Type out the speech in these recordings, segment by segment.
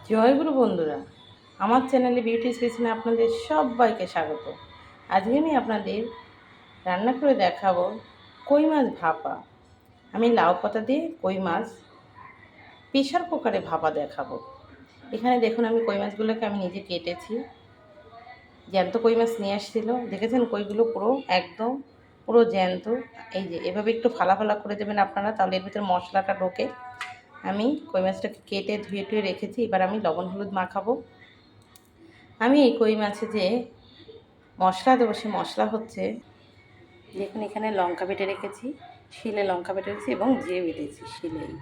জয়গুরু বন্ধুরা, আমার চ্যানেলে বিউটি কিচেনে আপনাদের সবাইকে স্বাগত। আজকে আমি আপনাদের রান্না করে দেখাবো কই মাছ ভাপা। আমি লাউ পাতা দিয়ে কই মাছ প্রেশার কুকারে ভাপা দেখাবো। এখানে দেখুন আমি কই মাছগুলোকে আমি নিজে কেটেছি। জ্যান্ত কই মাছ নিয়ে আসছিল, দেখেছেন কইগুলো পুরো জ্যান্ত। এই যে এভাবে একটু ফালা ফালা করে দেবেন আপনারা, তাহলে এর ভিতরে মশলাটা ঢোকে। আমি কই মাছটাকে কেটে ধুয়ে টুয়ে রেখেছি। এবার আমি লবণ হলুদ মাখাবো। আমি এই কই মাছে যে মশলা দেবো, সে মশলা হচ্ছে, দেখুন এখানে লঙ্কা বেটে রেখেছি, শিলে লঙ্কা বেটে রেখেছি এবং জিরে বেটেছি শিলেই।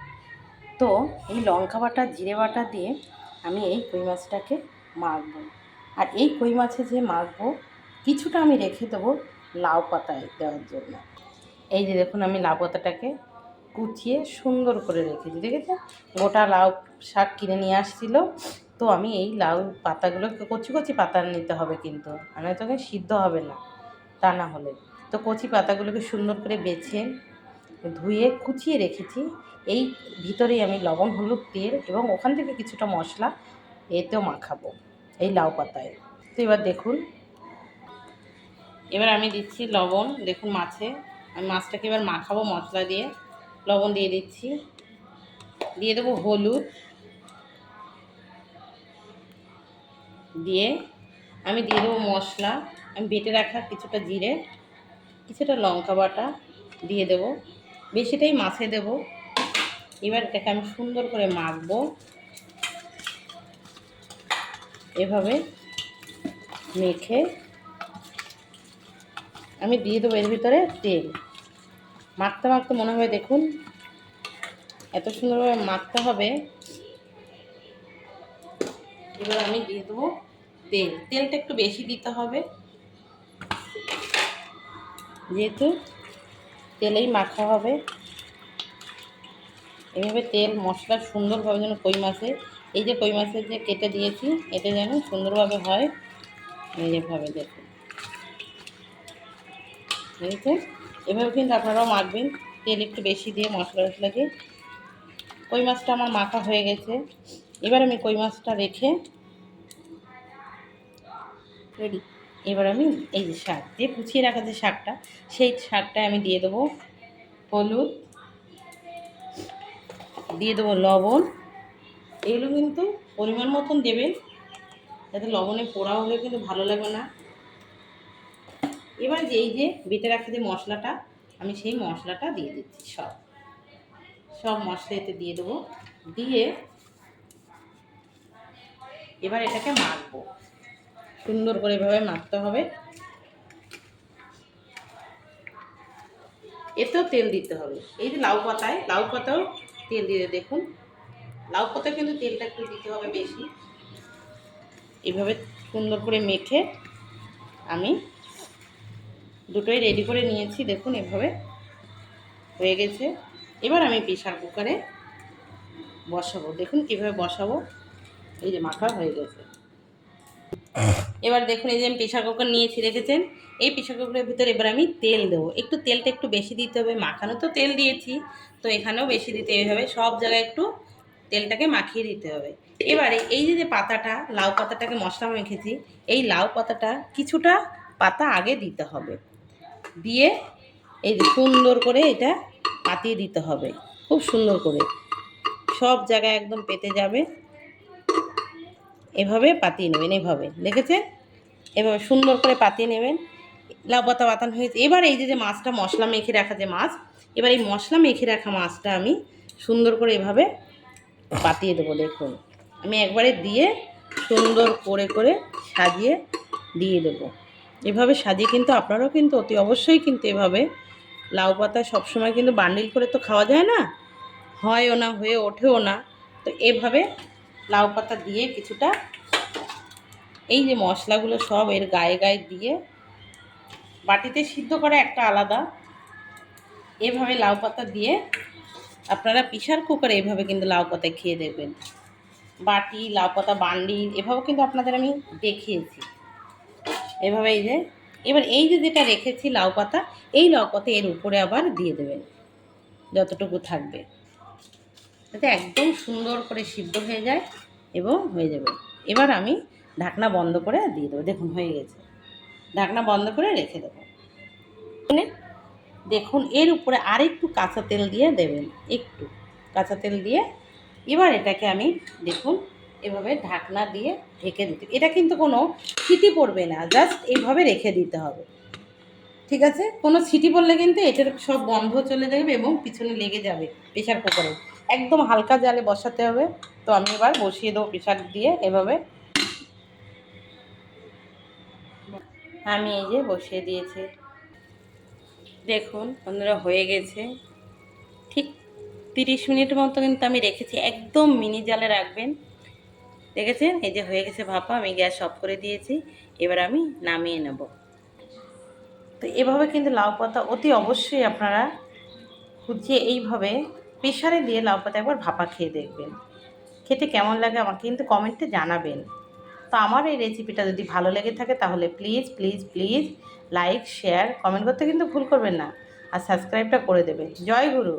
তো এই লঙ্কা বাটা জিরে বাটা দিয়ে আমি এই কই মাছটাকে মাখবো। আর এই কই মাছে যে মাখবো, কিছুটা আমি রেখে দেবো লাউ পাতায় দেওয়ার জন্য। এই যে দেখুন আমি লাউ পাতাটাকে কুচিয়ে সুন্দর করে রেখেছি, দেখেছেন? গোটা লাউ শাক কিনে নিয়ে আসছিল। তো আমি এই লাউ পাতাগুলোকে কচি কচি পাতা নিতে হবে, কিন্তু নয়তো সিদ্ধ হবে না তা না হলে। তো কচি পাতাগুলোকে সুন্দর করে বেছে ধুয়ে কুচিয়ে রেখেছি। এই ভিতরেই আমি লবণ হলুদ তেল এবং ওখান থেকে কিছুটা মশলা এতেও মাখাবো এই লাউ পাতায়। তো এবার দেখুন, এবার আমি দিচ্ছি লবণ। দেখুন মাছে আমি মাছটাকে এবার মাখাবো মশলা দিয়ে। লবণ দিয়ে দিচ্ছি, দিয়ে দেবো হলুদ, দিয়ে আমি দিয়ে দেবো মশলা। আমি বেটে রাখা কিছুটা জিরে, কিছুটা লঙ্কা বাটা দিয়ে দেবো, বেশিটাই মাছে দেবো। এবার এটাকে আমি সুন্দর করে মাখবো এভাবে মেখে। আমি দিয়ে দেবো এর ভিতরে তেল। মাখতে মাখতে মনে হবে, দেখুন এত সুন্দরভাবে মাখতে হবে। এবার আমি দিয়ে দেবো তেল। তেলটা একটু বেশি দিতে হবে, যেহেতু তেলেই মাখা হবে। এভাবে তেল মশলা সুন্দরভাবে যেন কই মাছে, এই যে কই মাছের যে কেটে দিয়েছি, এটা যেন সুন্দরভাবে হয়। এইভাবে দেখুন, বুঝেছে? এভাবে কিন্তু আপনারাও মাখবেন, তেল একটু বেশি দিয়ে মশলা দিয়ে। কই মাছটা আমার মাখা হয়ে গেছে। এবার আমি কই মাছটা রেখে রেডি। এবার আমি এই যে শাক দিয়ে কুচিয়ে রাখা যে শাকটা, সেই শাকটায় আমি দিয়ে দেবো হলুদ, দিয়ে দেবো লবণ। এগুলো কিন্তু পরিমাণ মতন দেবেন, যাতে লবণে পোড়া হলে কিন্তু ভালো লাগবে না। এবার যে এই যে বেটে রাখা যে মশলাটা, আমি সেই মশলাটা দিয়ে দিচ্ছি। সব মশলা এতে দিয়ে দেবো, দিয়ে এবার এটাকে মাখবো সুন্দর করে। এভাবে মাখতে হবে। এতেও তেল দিতে হবে। এই যে লাউ পাতাও তেল দিয়ে, দেখুন লাউ পাতায় কিন্তু তেলটা একটু দিতে হবে বেশি। এইভাবে সুন্দর করে মেখে আমি দুটোই রেডি করে নিয়েছি। দেখুন এভাবে হয়ে গেছে। এবার আমি প্রেসার কুকারে বসাবো। দেখুন কীভাবে বসাবো, এই যে মাখা হয়ে গেছে। এবার দেখুন এই যে আমি প্রেসার কুকার নিয়েছি, রেখেছেন। এই প্রেসার কুকারের ভিতরে এবার আমি তেল দেবো। তেলটা একটু বেশি দিতে হবে, মাখানো তো তেল দিয়েছি, তো এখানেও বেশি দিতে হবে। সব জায়গায় একটু তেলটাকে মাখিয়ে দিতে হবে। এবারে এই যে পাতাটা, লাউ পাতাটাকে মশলা মেখেছি, এই লাউ পাতাটা কিছুটা পাতা আগে দিতে হবে, দিয়ে এই যে সুন্দর করে এটা পাতিয়ে দিতে হবে। খুব সুন্দর করে সব জায়গায় একদম পেতে যাবে। এভাবে পাতিয়ে নেবেন, এভাবে দেখেছেন, এভাবে সুন্দর করে পাতিয়ে নেবেন। লাউ পাতা বাতানো হয়েছে। এবার এই যে মাছটা মশলা মেখে রাখা যে মাছ, এবার এই মশলা মেখে রাখা মাছটা আমি সুন্দর করে এভাবে পাতিয়ে দেবো। দেখুন আমি একবারে দিয়ে সুন্দর করে করে সাজিয়ে দিয়ে দেবো। এভাবে সাজিয়ে কিন্তু আপনারাও কিন্তু অতি অবশ্যই কিন্তু এভাবে লাউ পাতা সবসময় কিন্তু বান্ডিল করে তো খাওয়া যায় না, হয়ও না, হয়ে ওঠেও না। তো এভাবে লাউ পাতা দিয়ে কিছুটা এই যে মশলাগুলো সব এর গায়ে গায়ে দিয়ে, বাটিতে সিদ্ধ করা একটা আলাদা, এভাবে লাউ পাতা দিয়ে আপনারা প্রেসার কুকারে এভাবে কিন্তু লাউ পাতায় খেয়ে দেখবেন। বাটি লাউ পাতা বান্ডিল এভাবে কিন্তু আপনাদের আমি দেখিয়েছি। এভাবে এই যে এবার এই যে যেটা রেখেছি লাউ পাতা, এই লাউ পাতা এর উপরে আবার দিয়ে দেবেন যতটুকু থাকবে, যাতে একদম সুন্দর করে সিদ্ধ হয়ে যায়। এবং হয়ে যাবে। এবার আমি ঢাকনা বন্ধ করে দিয়ে দেবো। দেখুন হয়ে গেছে। ঢাকনা বন্ধ করে রেখে দেবো। দেখুন এর উপরে আরেকটু কাঁচা তেল দিয়ে দেবেন, একটু কাঁচা তেল দিয়ে এবার এটাকে আমি দেখুন এভাবে ঢাকনা দিয়ে ঢেকে দিতে, এটা কিন্তু কোনো সিটি পড়বে না, জাস্ট এইভাবে রেখে দিতে হবে। ঠিক আছে, কোনো সিটি পড়লে কিন্তু এটার সব গন্ধ চলে যাবে এবং পিছনে লেগে যাবে প্রেশার কুকারে। একদম হালকা জালে বসাতে হবে। তো আমি এবার বসিয়ে দেবো প্রেশার দিয়ে এভাবে। আমি এই যে বসিয়ে দিয়েছি, দেখুন বন্ধুরা হয়ে গেছে। ঠিক 30 মিনিট মতো কিন্তু আমি রেখেছি, একদম মিনি জালে রাখবেন। দেখেছেন এই যে হয়ে গেছে ভাপা, আমি গ্যাস অফ করে দিয়েছি। এবার আমি নামিয়ে নেব। তো এভাবে কিন্তু লাউ পাতা অতি অবশ্যই আপনারা কুচিয়ে এইভাবে প্রেশারে দিয়ে লাউ পাতা একবার ভাপা খেয়ে দেখবেন, খেতে কেমন লাগে আমাকে কিন্তু কমেন্টে জানাবেন। তো আমার এই রেসিপিটা যদি ভালো লেগে থাকে তাহলে please please please like share comment করতে কিন্তু ভুল করবেন না, আর সাবস্ক্রাইবটা করে দেবেন। জয় গুরু।